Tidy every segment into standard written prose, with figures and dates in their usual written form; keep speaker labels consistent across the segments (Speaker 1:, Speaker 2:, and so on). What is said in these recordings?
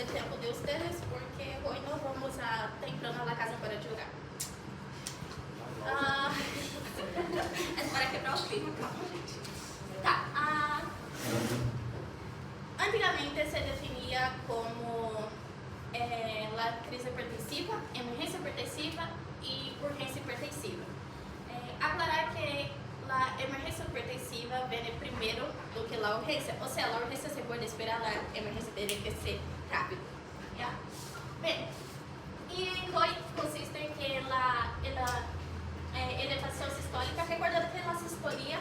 Speaker 1: del tiempo de ustedes porque hoy no vamos a temprano a la casa para jugar. É para quebrar o clima, calma, gente. Tá, antigamente se definia como a crise hipertensiva, emergência hipertensiva e urgência hipertensiva. Aclarar que a emergência hipertensiva vem primeiro do que a urgência, ou seja, a urgência se pode esperar, a emergência tem que ser rápido. Yeah? Bem, e hoje consiste em que a elevação sistólica, recordando que a sistolia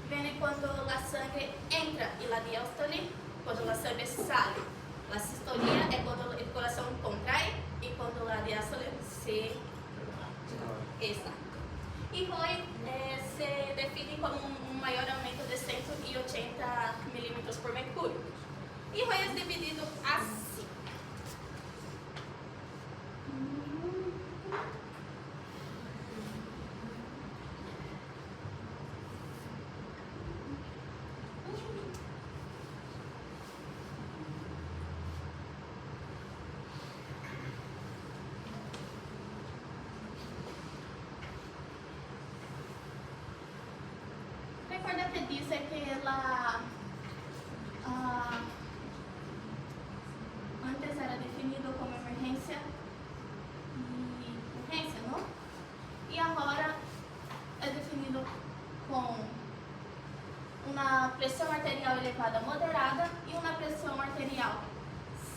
Speaker 1: vem quando a sangue entra e a diástole quando a sangue sai. A sistolia é quando o coração contrai e quando a diástole se está. E hoje se define como um maior aumento de 180 milímetros por mercúrio. E hoje é dividido assim. Recuerda que dice que antes era definido como emergência e urgência, não? E agora é definido com uma pressão arterial elevada moderada e uma pressão arterial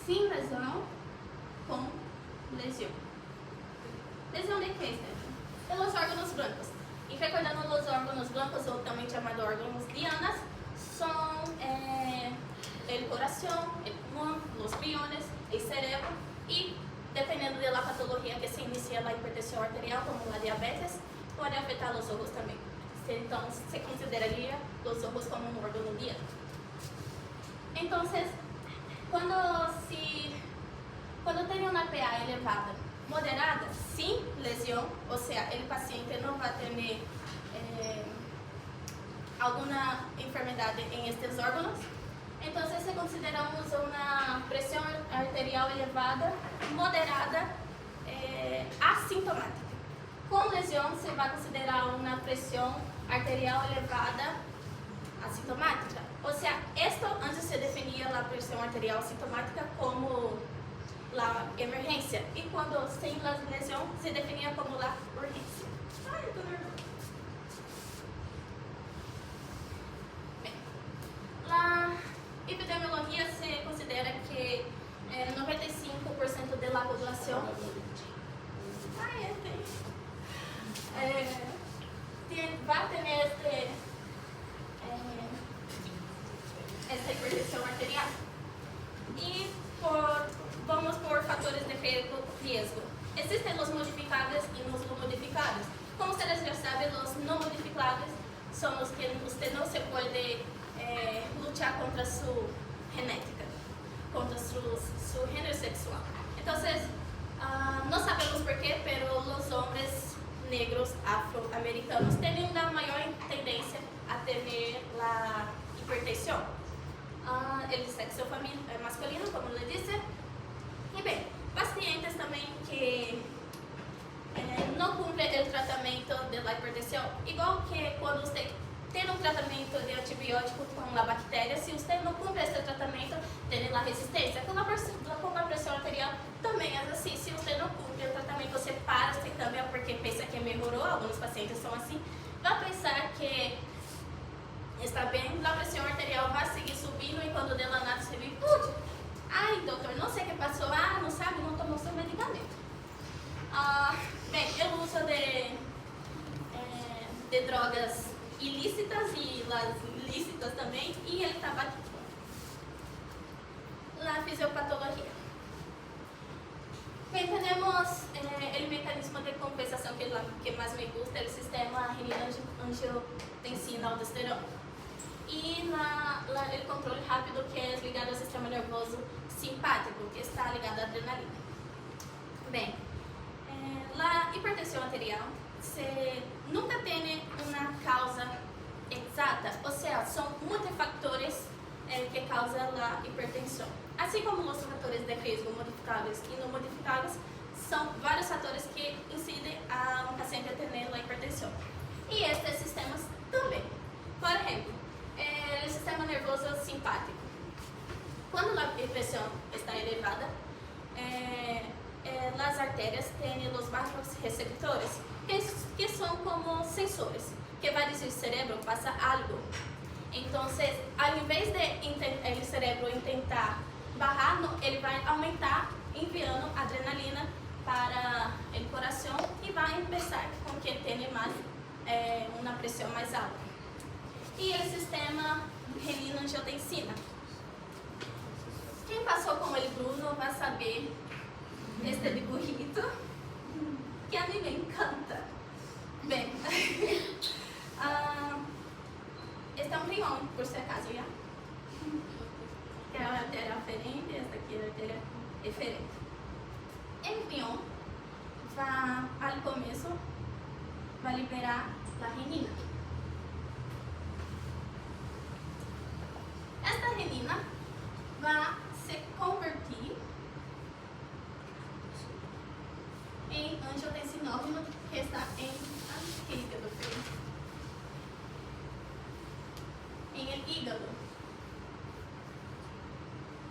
Speaker 1: sem lesão com lesão. Lesão de quê, Stephanie? Pelos órgãos brancos. E recordando, os órgãos blancos, ou também chamados órgãos dianas, são o coração, o pulmão, os riñones, o cérebro, e dependendo da patologia que se inicia a hipertensão arterial, como a diabetes, pode afetar os olhos também. Então, se consideraria os olhos como um órgão diana. Então, quando tem uma PA elevada, moderada, sem lesão, ou seja, o paciente não vai ter alguma enfermidade em estes órgãos, então se consideramos uma pressão arterial elevada, moderada, assintomática. Com lesão, se vai considerar uma pressão arterial elevada, assintomática. Ou seja, isto antes se definia a pressão arterial assintomática como a emergência, e quando sem a lesão se definia como a urgência. Ai, eu tô nervosa. Bem, a epidemiologia se considera que 95% da população vai ter esta hipertensão arterial. E vamos por fatores de riesgo. Existem os modificáveis e os não modificáveis. Como vocês já sabem, os não modificáveis são os que você não se pode lutar contra sua genética, contra seu gênero sexual. Então, não sabemos porquê, mas os homens negros afro-americanos têm uma maior tendência a ter a hipertensão. El sexo masculino, como eu disse. E bem, pacientes também que não cumprem o tratamento da hipertensão, igual que quando você tem um tratamento de antibiótico com a bactéria, se você não cumpre esse tratamento, tem a resistência. Com a pressão arterial também é assim, se você não cumpre o tratamento, você para, você cambia porque pensa que melhorou, alguns pacientes são assim, vai pensar que está bem, a pressão arterial vai seguir subindo e quando dela nada você vê, ai doutor, não sei o que passou, não sabe, não tomou seu medicamento. Bem, eu uso de drogas ilícitas e las ilícitas também, e ele estava aqui. A fisiopatologia. Bem, temos o mecanismo de compensação que mais me gusta, é o sistema renina-angiotensina-aldosterona. E o controle rápido, que é ligado ao sistema nervoso simpático, que está ligado à adrenalina. Bem, a hipertensão arterial nunca tem uma causa exata, ou seja, são muitos fatores que causam causa la hipertensión. Así como los factores de riesgo modificables y no modificables, son varios factores que inciden a un paciente a tener la hipertensión. Y estos sistemas también. Por ejemplo, el sistema nervioso simpático. Cuando la presión está elevada, las arterias tienen los vasos receptores, que son como sensores, que va a decir cerebro, pasa algo. Entonces, al invés de el cerebro intentar bajar, ele vai aumentar, enviando adrenalina para o coração e vai empezar com que tenha mais uma pressão mais alta. E o sistema renina-angiotensina. Quem passou com ele, Bruno, vai saber este dibujito, que a mim me encanta. Bem, este é um rião, por se acaso, já? Que é a artéria aferente, esta aqui é a artéria eferente. O rião, ao começo, vai liberar a renina. Esta renina vai se convertir em angiotensinógeno, que está em fígado. Em el hígado.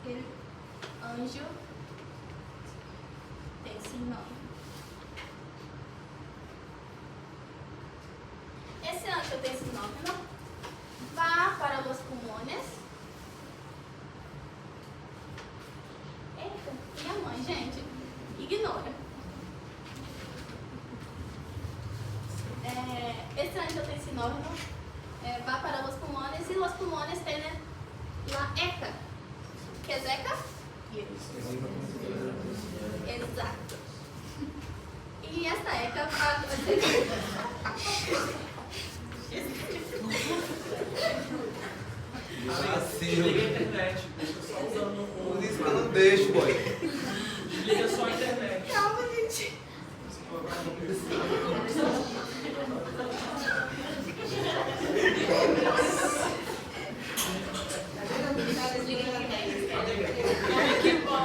Speaker 1: El angiotensinógeno. Esse angiotensinógeno vai para os pulmões. Eita, minha mãe, gente, ignora. Esse angiotensinógeno vai para os pulmões e os pulmões têm a ECA. Que é ECA? Exato. E esta ECA
Speaker 2: Desliga a internet. Só usando por isso que eu não deixo, boy. Desliga só a internet.
Speaker 1: Calma, gente.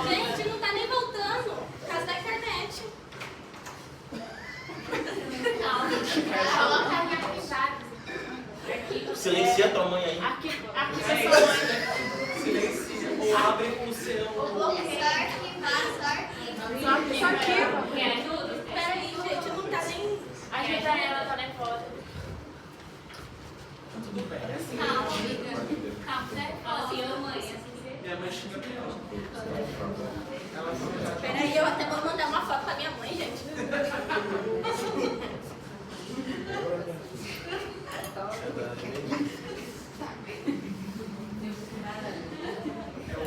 Speaker 1: Gente, não tá nem voltando. Por causa da internet.
Speaker 3: Coloca aí arquivados.
Speaker 4: Silencia tua mãe aí.
Speaker 3: Aqui é sua mãe.
Speaker 2: Silencia. Ou abre o seu.
Speaker 3: Só arquiva.
Speaker 1: Quer ajuda? Peraí, gente, não tá nem...
Speaker 3: Ajuda ela, tá nervosa.
Speaker 2: Tá tudo bem. É assim.
Speaker 1: Calma, amiga. Calma, né? Assim, eu, mãe, assim.
Speaker 2: Minha mãe xinga pior.
Speaker 1: Peraí, eu até vou mandar uma foto pra minha mãe, gente.
Speaker 2: É o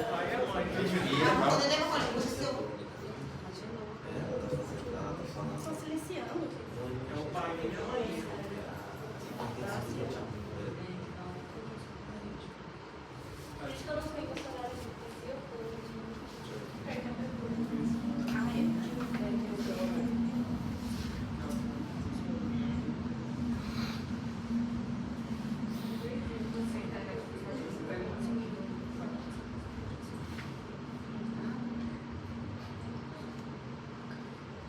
Speaker 2: pai e a mãe.
Speaker 1: Estou silenciando.
Speaker 2: É o pai e a mãe.
Speaker 1: Acho que eu não sei que eu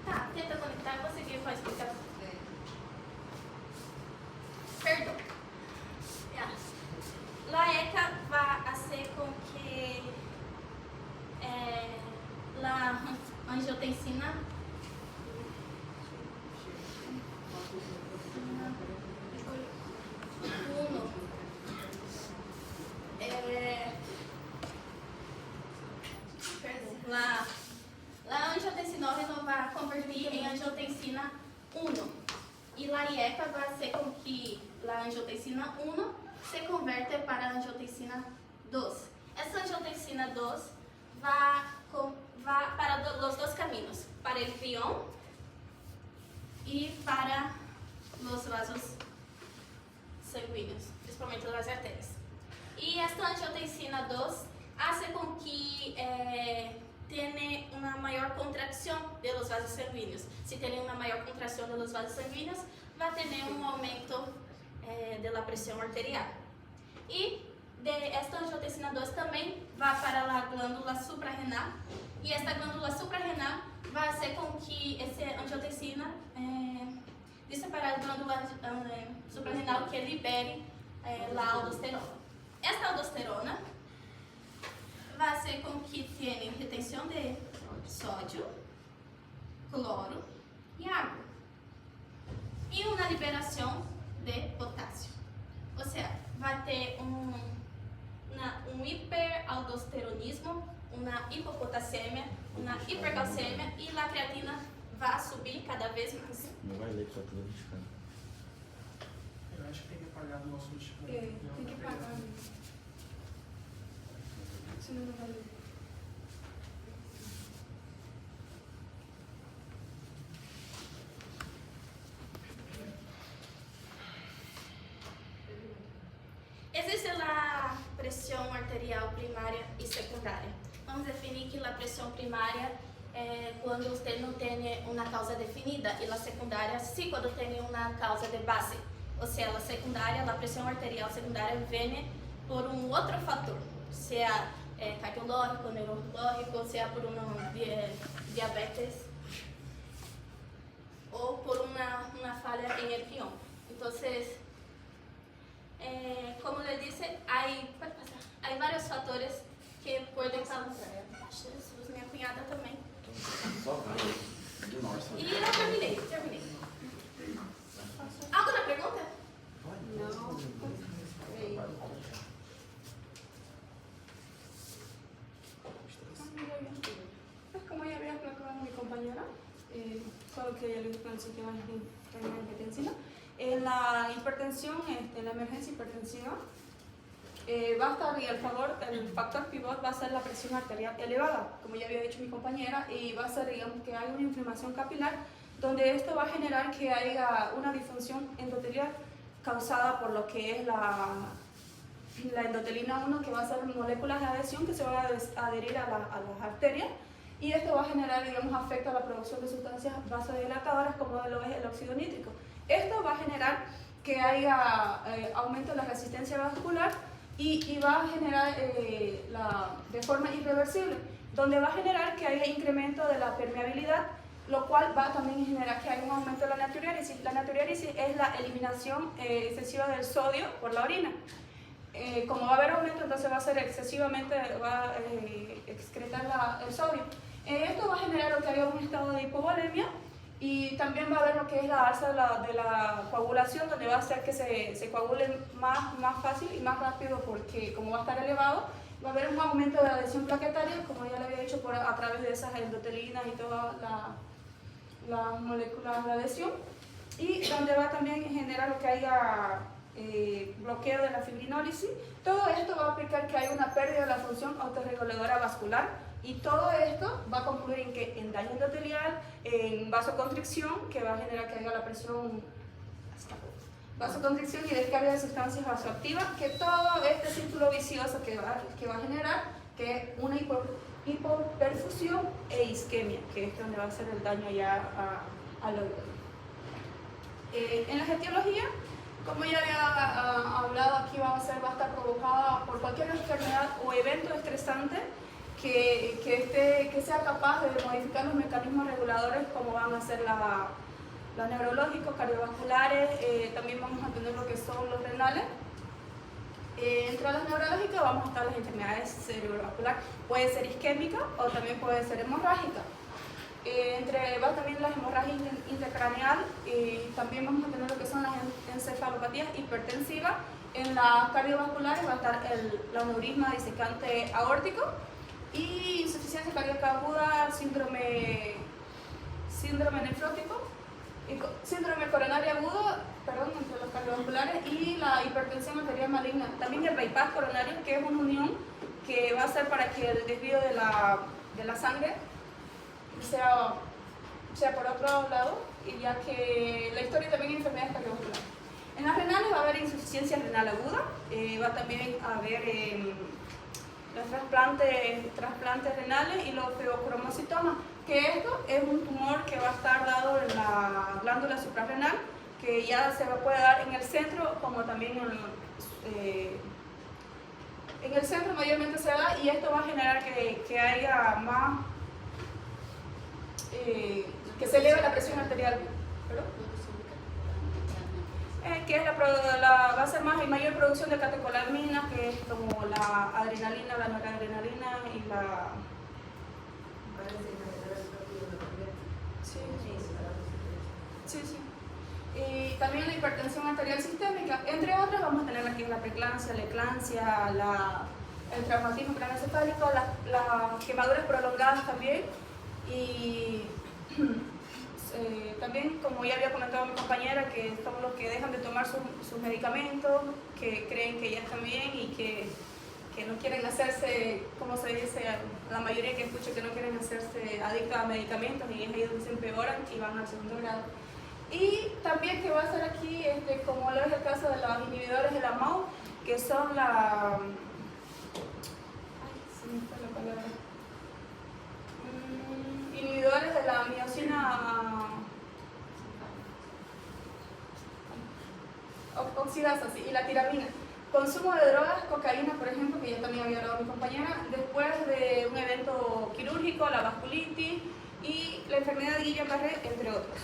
Speaker 1: tá, tenta conectar, eu vou seguir com a explicação. Perdão. La ECA vai ser com que la angiotensina la angiotensinógeno vai convertir em angiotensina 1 e la IECA vai ser com que la angiotensina 1 se converte para a angiotensina 2. Essa angiotensina 2 vai para os dois caminhos, para o rião e para os vasos sanguíneos, principalmente as artérias. E esta angiotensina 2 faz com que tenha uma maior contração dos vasos sanguíneos. Se tem uma maior contração dos vasos sanguíneos, vai ter um aumento da pressão arterial. E esta angiotensina 2 também vai para a glândula suprarrenal e esta glândula suprarrenal vai fazer com que essa angiotensina vá para a glândula suprarrenal que libere a aldosterona. Esta aldosterona vai fazer com que tenha retenção de sódio, cloro e água e uma liberação de potássio. Ou seja, vai ter um hiperaldosteronismo, uma hipopotassemia, uma hipercalcemia e a creatina vai subir cada vez mais.
Speaker 4: Não vai ler que tá tudo mexicano.
Speaker 2: Eu acho que tem que pagar do nosso mexicano.
Speaker 5: Tem que pagar mesmo. Senão não vai ler.
Speaker 1: Existe a pressão arterial primária e secundária. Vamos definir que a pressão primária é quando você não tem uma causa definida e a secundária sim quando tem uma causa de base. Ou seja, a secundária, a pressão arterial secundária vem por um outro fator, seja cardiológico, neurológico, seja por uma diabetes ou por uma falha em el riñón. Então, como le disse, há vários fatores que podem causar. Jesus, minha cunhada também.
Speaker 4: Só vai. Ignora só.
Speaker 1: E eu terminei. Alguma pergunta?
Speaker 5: Não. Como ya había hablado con mi compañera, solo que ella le gusta el sistema de hipertensión. En la hipertensión, en la emergencia hipertensiva, va a estar y el factor pivot va a ser la presión arterial elevada, como ya había dicho mi compañera, y va a ser, digamos, que hay una inflamación capilar, donde esto va a generar que haya una disfunción endotelial causada por lo que es la endotelina 1, que va a ser moléculas de adhesión que se van a adherir a las arterias, y esto va a generar, digamos, afecta a la producción de sustancias vasodilatadoras como lo es el óxido nítrico. Esto va a generar que haya aumento de la resistencia vascular y va a generar de forma irreversible, donde va a generar que haya incremento de la permeabilidad, lo cual va también a generar que haya un aumento de la natriuréresis. La natriuréresis es la eliminación excesiva del sodio por la orina. Como va a haber aumento, entonces va a ser excesivamente, va a excretar el sodio. Esto va a generar lo que haya un estado de hipovolemia y también va a haber lo que es la alza de la coagulación, donde va a hacer que se coagule más fácil y más rápido, porque como va a estar elevado, va a haber un aumento de adhesión plaquetaria, como ya le había dicho, a través de esas endotelinas y todas las moléculas de adhesión, y donde va también a generar lo que haya bloqueo de la fibrinólisis. Todo esto va a aplicar que hay una pérdida de la función autorreguladora vascular, y todo esto va a concluir en daño endotelial, en vasoconstricción, que va a generar que haya la presión, vasoconstricción y descarga de sustancias vasoactivas, que todo este círculo vicioso que va a generar que es una hipoperfusión e isquemia, que es donde va a ser el daño ya al órgano. En la etiología, como ya había hablado aquí, va a estar provocada por cualquier enfermedad o evento estresante que sea capaz de modificar los mecanismos reguladores, como van a ser los neurológicos, cardiovasculares, también vamos a tener lo que son los renales. Entre las neurológicas vamos a estar las enfermedades cerebrovasculares, puede ser isquémica o también puede ser hemorrágica. Va también las hemorragias intracraneal, y también vamos a tener lo que son las encefalopatías hipertensivas. En las cardiovasculares va a estar el aneurisma disecante aórtico y insuficiencia cardíaca aguda, síndrome nefrótico, síndrome coronario agudo, entre los cardiovasculares, y la hipertensión arterial maligna. También el bypass coronario, que es una unión que va a ser para que el desvío de la sangre sea por otro lado, y ya que la historia también de enfermedades cardiovasculares. En las renales va a haber insuficiencia renal aguda, va también a haber los trasplantes renales y los feocromocitomas, que esto es un tumor que va a estar dado en la glándula suprarrenal, que ya se puede dar en el centro como también En el centro mayormente se da y esto va a generar que haya más, que se eleve la presión arterial. ¿Perdón? Que es va a ser más y mayor producción de catecolaminas, que es como la adrenalina, la noradrenalina y la... Sí. Y también la hipertensión arterial sistémica, entre otras vamos a tener aquí la preeclampsia, la eclampsia, el traumatismo craneoencefálico, las quemaduras prolongadas también y también, como ya había comentado mi compañera, que son los que dejan de tomar sus medicamentos, que creen que ya están bien y que no quieren hacerse, como se dice, la mayoría que escucho que no quieren hacerse adictos a medicamentos y es ahí donde se empeoran y van al segundo grado. Y también que va a ser aquí, como lo es el caso de los inhibidores de la MAO, que son inhibidores de la miosina oxidasa y la tiramina. Consumo de drogas, cocaína, por ejemplo, que ya también había hablado mi compañera, después de un evento quirúrgico, la vasculitis y la enfermedad de Guillain-Barré, entre otros.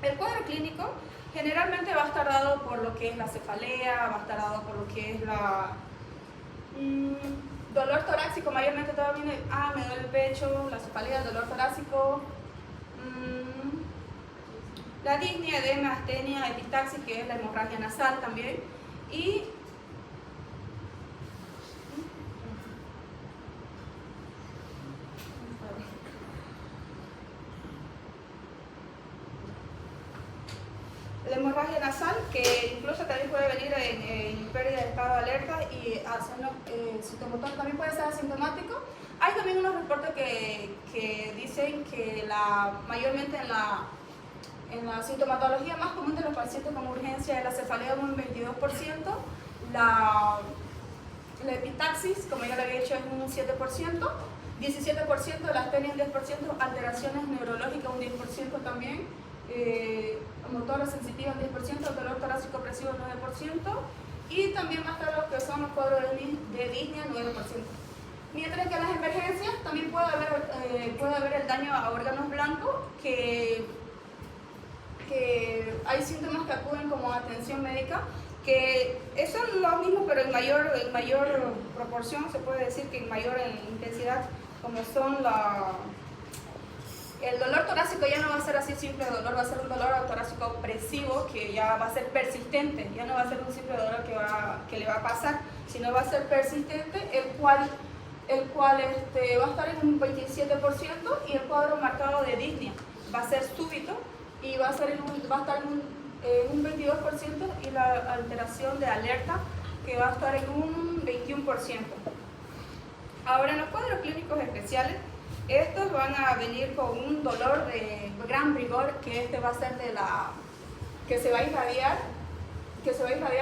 Speaker 5: El cuadro clínico generalmente va a estar dado por lo que es la cefalea, va a estar dado por lo que es dolor torácico, mayormente todo viene, me duele el pecho, la cefalea, el dolor torácico, la disnea, edema, astenia, epistaxis, que es la hemorragia nasal también, y la hemorragia nasal, que incluso también puede venir en pérdida de estado de alerta y sintomatológico, también puede ser asintomático. Hay también unos reportes que dicen que mayormente en la sintomatología más común de los pacientes con urgencia es la cefalea un 22%, la epistaxis, como ya lo había dicho, es un 7%, 17% de la astenia un 10%, alteraciones neurológicas un 10% también, motora sensitiva un 10%, dolor torácico opresivo 9%, y también más tarde lo que son los cuadros de disnea 9%. Mientras que en las emergencias también puede haber el daño a órganos blancos, que hay síntomas que acuden como atención médica, que son los mismos pero en mayor proporción, se puede decir que en mayor intensidad, como son el dolor torácico ya no va a ser así simple dolor, va a ser un dolor torácico opresivo que ya va a ser persistente, ya no va a ser un simple dolor que le va a pasar, sino va a ser persistente, el cual va a estar en un 27% y el cuadro marcado de disnea va a ser súbito y va a estar en un 22% y la alteración de alerta que va a estar en un 21%. Ahora, en los cuadros clínicos especiales, estos van a venir con un dolor de gran rigor, que va a ser que se va a irradiar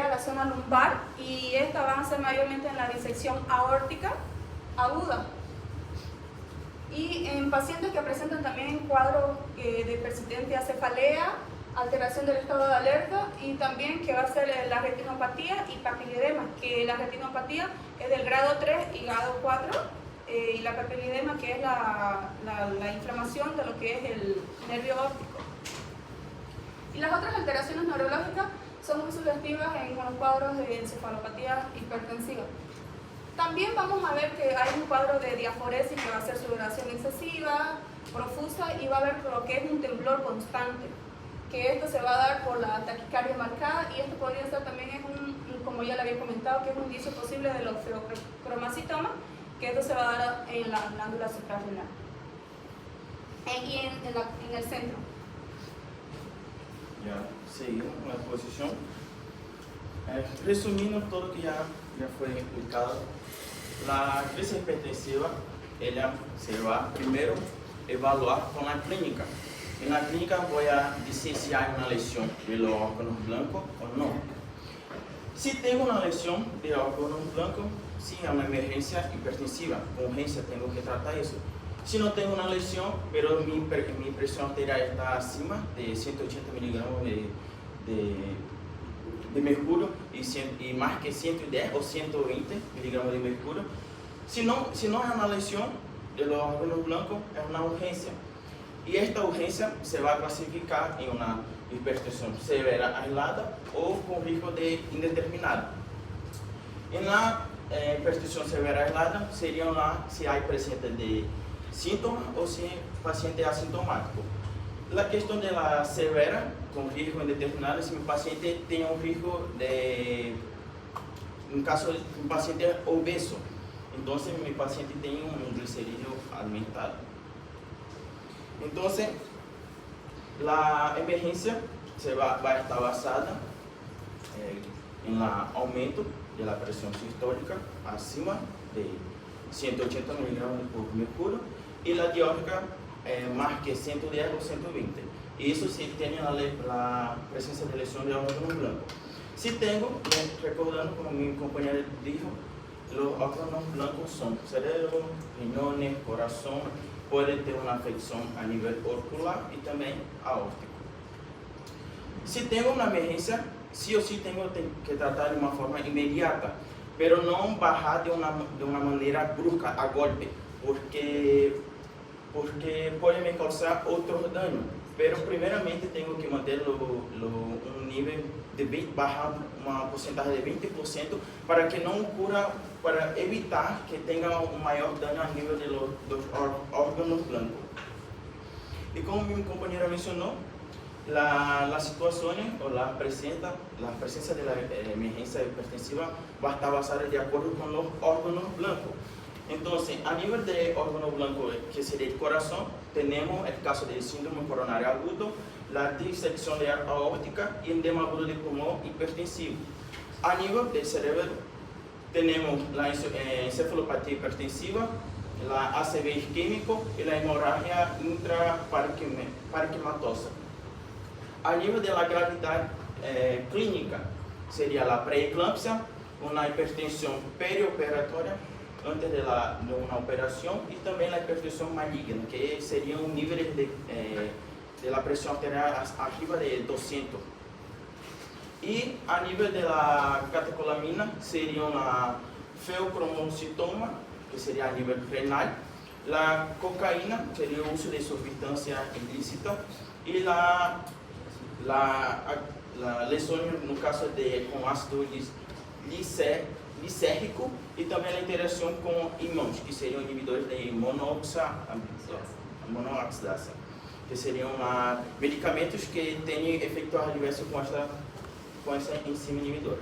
Speaker 5: a la zona lumbar, y esta van a ser mayormente en la disección aórtica aguda. Y en pacientes que presentan también cuadros de persistente cefalea, alteración del estado de alerta, y también que va a ser la retinopatía y papiledema, que la retinopatía es del grado 3 y grado 4, y la papiledema, que es la inflamación de lo que es el nervio óptico. Y las otras alteraciones neurológicas son muy sugestivas en los cuadros de encefalopatía hipertensiva. También vamos a ver que hay un cuadro de diaforesis que va a ser sudoración excesiva, profusa, y va a haber lo que es un temblor constante, que esto se va a dar por la taquicardia marcada, y esto podría ser también, como ya le había comentado, que es un indicio posible de los feocromacitomas, que esto se va a dar en la glándula suprarrenal y en el centro.
Speaker 4: Ya, seguimos con la exposición. Resumindo todo lo que ya fue explicado, la crisis hipertensiva ella se va primero a evaluar con la clínica. En la clínica voy a decir si hay una lesión de los órganos blancos o no. Si tengo una lesión de órganos blancos, sí, es una emergencia hipertensiva, con urgencia tengo que tratar eso. Si no tengo una lesión, pero mi presión arterial está acima de 180 miligramos de mercúrio e mais que 110 ou 120 miligramas de mercúrio. Se não é uma lesão do órgão branco, é uma urgência. E esta urgência se vai classificar em uma hipertensão severa aislada ou com risco de indeterminado. E na hipertensão severa aislada seriam lá se há presença de sintoma ou se o paciente é assintomático. A questão da severa, com risco indeterminado, se o paciente tem um risco de, no caso de um paciente obeso, então se o paciente tem um glicerídeo aumentado. Então, a emergência vai estar basada em aumento da pressão sistólica acima de 180 mg por mercúrio e a diórica mais que 110 ou 120. Isso se tem a presença de lesão de órgão branco. Se tenho, recordando como minha companheira disse, os órgãos blancos são cérebro, riñones, coração, pode ter uma afecção a nível orcular e também aórtico. Se tenho uma emergência, sim ou sim tenho que tratar de uma forma imediata, mas não barrar de uma maneira brusca, a golpe, porque pode me causar outro dano. Mas primeiramente tenho que manter um nível de 20, barrar uma porcentagem de 20% para que não ocorra, para evitar que tenha um maior dano a nível dos órgãos blancos. E como minha companheira mencionou, a situação ou a presença da emergência hipertensiva vai estar basada de acordo com os órgãos blancos. Então, a nível de órgão branco, que seria de coração, temos o caso de síndrome coronário agudo, a dissecção de aórtica e edema agudo de pulmão hipertensivo. A nível de cérebro, temos a encefalopatia hipertensiva, a ACV isquêmico e a hemorragia intraparenquimatosa. A nível da gravidade clínica, seria a pré-eclâmpsia, uma hipertensão perioperatória, antes de uma operação, e também a hipertensão maligna, que seria um nível de pressão arterial acima de 200. E a nível da catecolamina, seria uma feocromocitoma, que seria a nível renal, a cocaína, seria o uso de substância ilícita, e a lesão, no caso de com ácido lisérgico, e também a interação com ímãos, que seriam inibidores de monoxidase, que seriam medicamentos que têm efeito adverso com essa enzima inibidora.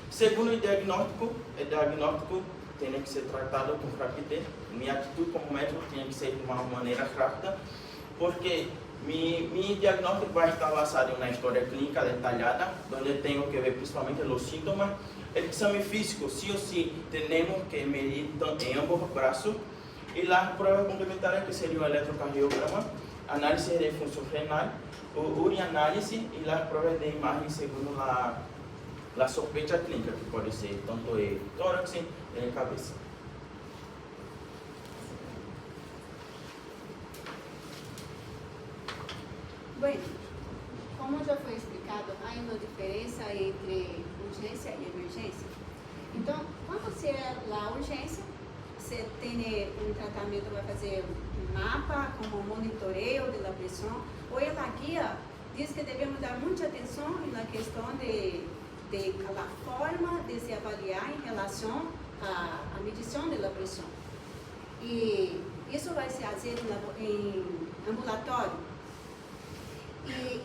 Speaker 4: Segundo o diagnóstico tem que ser tratado com rapidez. Minha atitude como médico tem que ser de uma maneira rápida, porque meu diagnóstico vai estar basado em uma história clínica detalhada, onde tenho que ver principalmente os sintomas. O exame físico, sim ou sim, temos que medir em ambos os braços. E as provas complementares, que seriam o eletrocardiograma, análise de função renal, urianálise e as provas de imagem segundo a sospecha clínica, que pode ser tanto de tórax e cabeça.
Speaker 6: Bueno, como já foi explicado, há uma diferença entre urgência e emergência. Então, quando se é a urgência, você tem um tratamento, vai fazer um mapa, como monitoreio da pressão, ou a guia diz que devemos dar muita atenção na questão da forma de se avaliar em relação à medição da pressão. E isso vai se fazer em ambulatório. E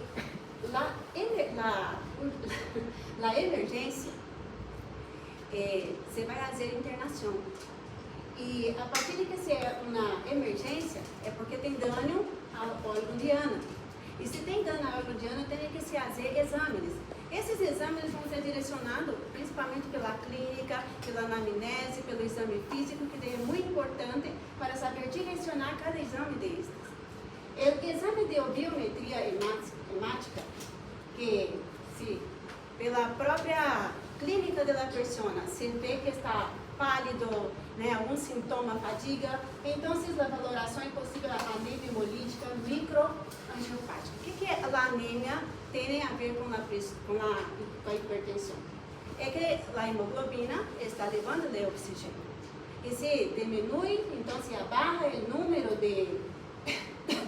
Speaker 6: a emergência, você vai fazer internação. E a partir de que se é uma emergência, é porque tem dano ao órgão diana. E se tem dano ao órgão diana, tem que se fazer exames. Esses exames vão ser direcionados principalmente pela clínica, pela anamnese, pelo exame físico, que é muito importante para saber direcionar cada exame destes. O exame de biometria hemática, que se pela própria clínica da persona, se vê que está pálido, né, algum sintoma, fadiga, então a valoração é possível a anemia hemolítica microangiopática. O que é a anemia tem a ver com a hipertensão? É que a hemoglobina está levando de oxigênio. E se diminui, então se abarra o número de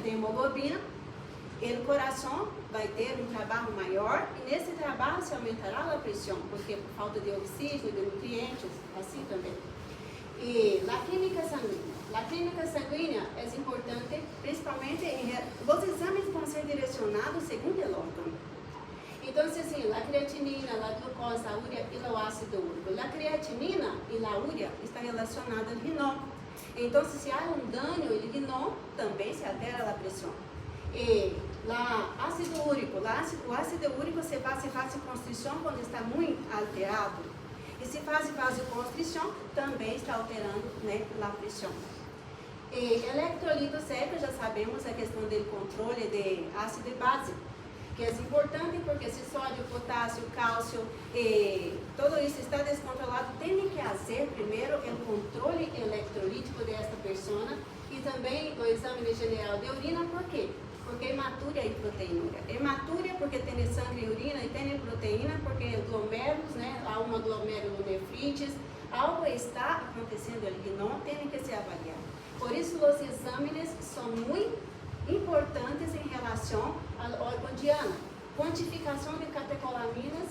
Speaker 6: hemoglobina, o coração vai ter um trabalho maior e nesse trabalho se aumentará a pressão, porque por falta de oxígeno, de nutrientes, assim também. E a clínica sanguínea. A clínica sanguínea é importante, principalmente os exames vão ser direcionados segundo o órgão. Então, assim, a creatinina, a glucose, a úrea e o ácido úrico. A creatinina e a úrea está relacionada ao rinol. Então, se há um dano no rinol, também se altera a pressão. E o ácido úrico se faz vasoconstrição quando está muito alterado. E se faz vasoconstrição, também está alterando, né, a pressão. E eletrolito seco, já sabemos a questão do controle de ácido e base, que é importante porque se sódio, potássio, cálcio, tudo isso está descontrolado, tem que fazer primeiro o controle eletrolítico desta pessoa e também o exame geral de urina, por quê? Porque hematúria e proteinúria. Hematúria porque tem sangue e urina e tem proteína porque glomérulos, né, há uma glomerulonefrites, algo está acontecendo ali que não tem que ser avaliado. Por isso, os exames são muito importantes em relação ao órgão de Ana. Quantificação de catecolaminas,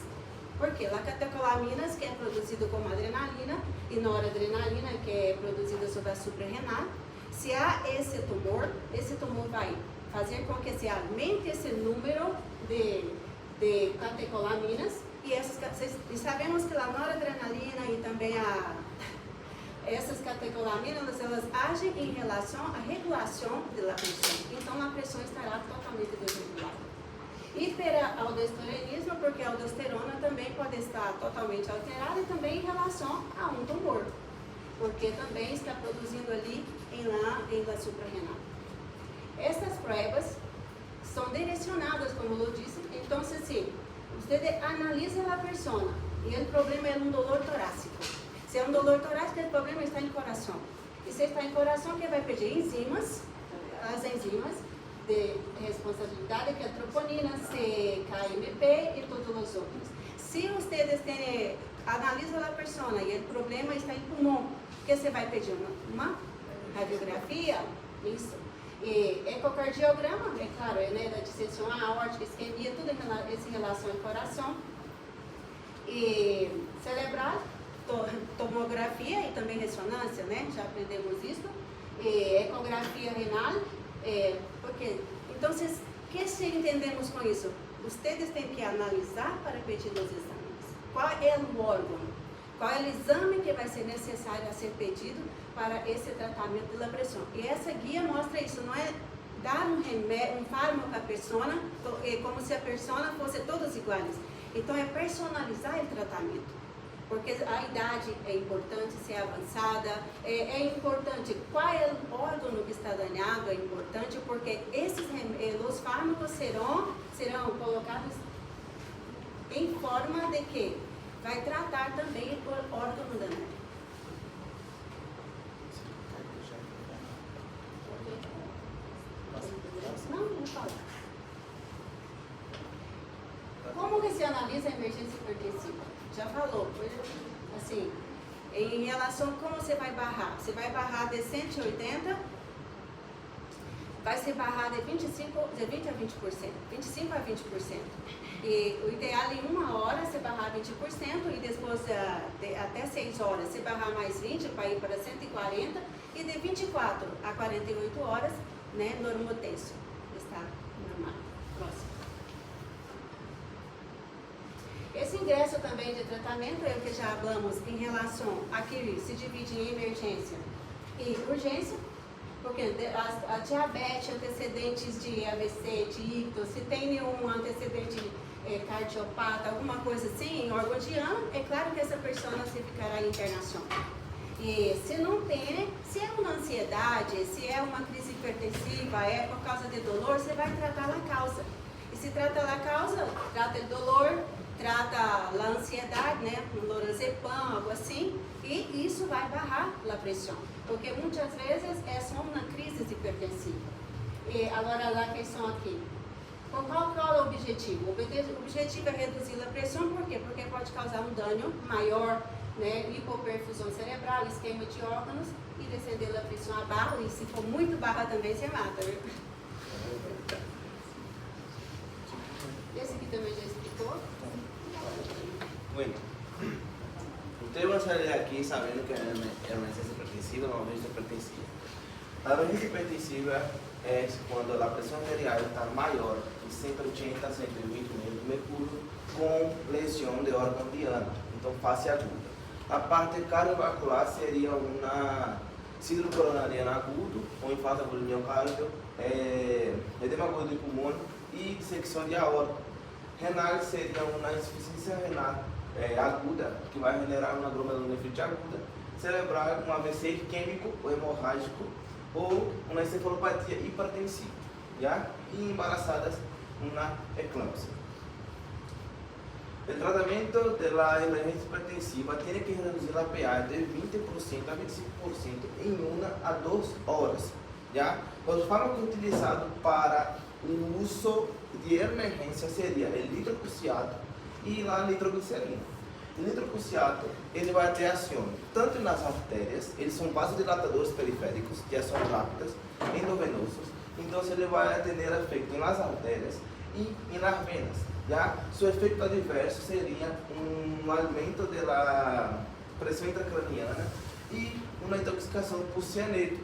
Speaker 6: porque a catecolaminas que é produzido como adrenalina e noradrenalina que é produzida sobre a suprarrenal. Se há esse tumor vai fazer com que se aumente esse número de catecolaminas e sabemos que a noradrenalina e também essas catecolaminas, elas agem em relação à regulação da pressão. Então, a pressão estará totalmente desregulada. Hiperaldosteronismo, porque a aldosterona também pode estar totalmente alterada e também em relação a um tumor, porque também está produzindo ali em la suprarrenal. Estas provas são direcionadas, como eu disse, então, se você analisa a pessoa e o problema é um dolor torácico. Se é um dolor torácico, o problema está em coração. E se está em coração, que vai pedir enzimas, as enzimas de responsabilidade, que é a troponina, CKMP e todos os outros. Se vocês analisam a pessoa e o problema está em pulmão, que você vai pedir uma radiografia, isso. E ecocardiograma, é claro, né, da dissecção aórtica, isquemia, tudo em relação ao coração. E cerebral, tomografia e também ressonância, né? Já aprendemos isso. E ecografia renal, porque então o que se entendemos com isso? Vocês têm que analisar para pedir os exames. Qual é o órgão? Qual é o exame que vai ser necessário a ser pedido para esse tratamento da pressão? E essa guia mostra isso, não é dar um remédio, um fármaco à pessoa, como se a pessoa fosse todos iguais. Então é personalizar o tratamento. Porque a idade é importante ser avançada, é importante qual é o órgão que está danado, é importante porque os fármacos serão colocados em forma de que vai tratar também o órgão danado. Não fala. Como que se analisa a emergência hipertensiva? Já falou, assim, em relação a como você vai barrar. Você vai barrar de 180, vai ser barrar de 20 a 20%, 25 a 20%. E o ideal em 1 hora você barrar 20% e depois até 6 horas você barrar mais 20 para ir para 140 e de 24 a 48 horas, né, normotenso. Está normal. Próximo. Esse ingresso também de tratamento é o que já falamos em relação a que se divide em emergência e urgência, porque a diabetes, antecedentes de AVC, de ictus, se tem nenhum antecedente cardiopata, alguma coisa assim, em órgão de Ana, é claro que essa pessoa se ficará em internação. E se não tem, se é uma ansiedade, se é uma crise hipertensiva, é por causa de dolor, você vai tratar a causa. E se trata a causa, trata o dolor, trata a ansiedade, né, com lorazepam, algo assim, e isso vai barrar a pressão, porque muitas vezes é só uma crise hipertensiva. E agora a questão aqui, qual é o objetivo? O objetivo é reduzir a pressão, por quê? Porque pode causar um dano maior, né, hipoperfusão cerebral, esquema de órgãos, e descender a pressão a barra, e se for muito barra também você mata, viu? Esse aqui também já explicou?
Speaker 7: Bueno, ustedes van a salir aquí sabiendo que la emergencia hipertensiva no es hipertensiva. La emergencia hipertensiva es cuando la presión arterial está mayor de 180 a 120 mm de mercúrio com lesão de órgão diana, então fase aguda. A parte cardiovascular seria uma síndrome coronariana agudo, ou infarto agudo do miocárdio, edema agudo do pulmão e dissecção de aorta. Renal seria uma insuficiência renal aguda, que vai generar uma glomerulonefrite aguda. Cerebral, um AVC químico ou hemorrágico, ou uma encefalopatia hipertensiva. Já? E embarazadas, uma eclâmpsia. O tratamento da emergência hipertensiva tem que reduzir a PA de 20% a 25% em 1 a 2 horas. Já? Os fármacos utilizados para o uso de emergência seria o nitrocruciato e a nitroglicerina. O nitrocruciato ele vai ter ação tanto nas artérias, eles são vasodilatadores periféricos, que são rápidas, endovenosos, então ele vai ter efeito nas artérias e nas venas. Já? Seu efeito adverso seria um aumento da pressão intracraniana e uma intoxicação por cianeto,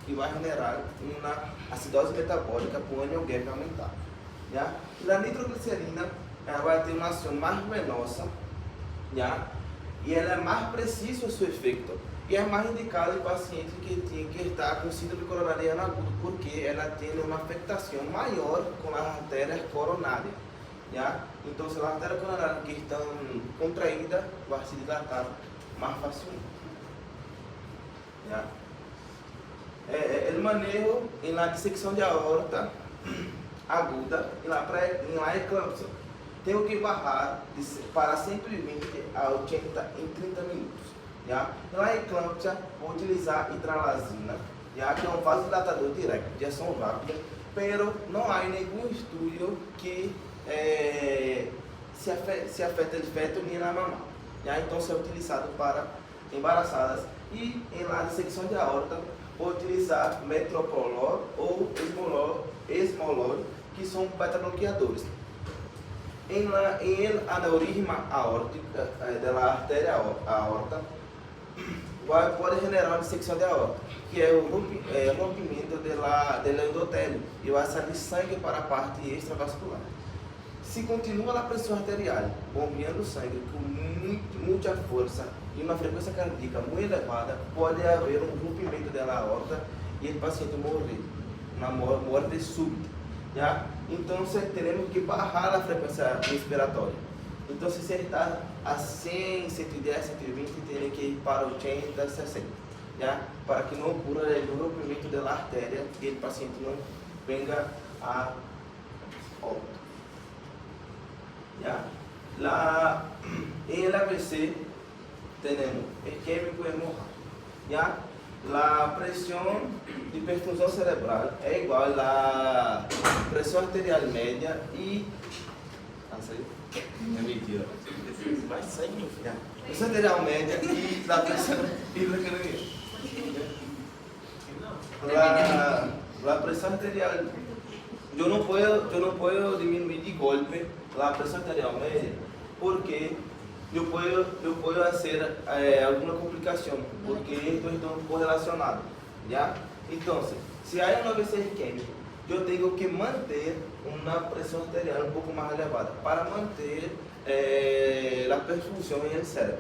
Speaker 7: que vai generar uma acidose metabólica por anion gap aumentar. Já? E a nitroglicerina ela vai ter uma ação mais venosa, já? E ela é mais precisa o seu efeito e é mais indicada em pacientes que está com síndrome coronariana aguda, porque ela tem uma afetação maior com as artérias coronárias. Já? Então, se as artérias coronárias que estão contraídas, vai se dilatar mais facilmente. Já? O manejo na dissecção de aorta aguda e na eclâmpsia. Tenho que barrar para 120 a 80 em 30 minutos. Já? Na eclâmpsia, vou utilizar hidralazina, já que é um vasodilatador direto, de ação rápida, pero não há nenhum estudo que se afeta o feto nem na mamãe. Já? Então, isso é utilizado para embaraçadas e em la dissecção de aorta, vou utilizar metoprolol ou esmolol, que são beta-bloqueadores. Em aneurisma aórtica da artéria aorta, pode generar uma dissecção de aorta, que é o rompimento do endotélio e vai sair sangue para a parte extravascular. Se continua a pressão arterial bombeando sangue com muita força e uma frequência cardíaca muito elevada, pode haver um rompimento da aorta e o paciente morrer, uma morte súbita. Já? Então, teremos que barrar a frequência respiratória. Então, se você está a 100, 110, 120, tem que ir para 80, 60. Já? Para que não ocorra o rompimento da artéria e o paciente não venha a óbito. Já? Lá, em AVC, temos isquêmico e hemorrágico. Já? A pressão de perfusão cerebral é igual à pressão arterial média e... É mentira.
Speaker 4: Vai sair, meu filho.
Speaker 7: Pressão arterial média e a pressão intracraniana. La pressão arterial... Eu não posso diminuir de golpe a pressão arterial média porque eu posso fazer alguma complicação, porque estou estão correlacionados. Já? Então, se há um AVC isquêmico, eu tenho que manter uma pressão arterial um pouco mais elevada para manter a perfusão no cérebro.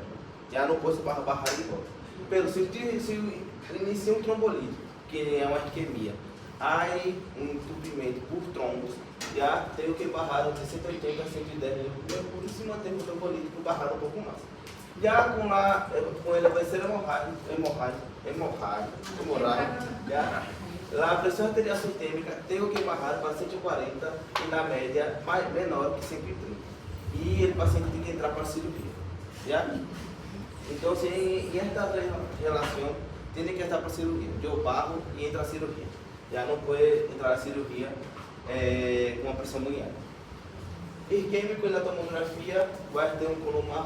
Speaker 7: Já não posso barrar de volta. Pero se inicia um trombolite, que é uma isquemia, há um entupimento por trombos, já tenho que barrar de 180 a 110 minutos, por isso manter o trombolite para barrar um pouco mais. Já com ele vai ser hemorrágico, já. A pressão arterial sistêmica tenho que barrar para 140 e na média menor que 130. y el paciente tiene que entrar para cirugía. ¿Ya? Entonces, en esta relación, tiene que estar para cirugía. Yo bajo y entra a cirugía. Ya no puede entrar a cirugía con una presión muy alta. Isquémico en la tomografía va a tener un color más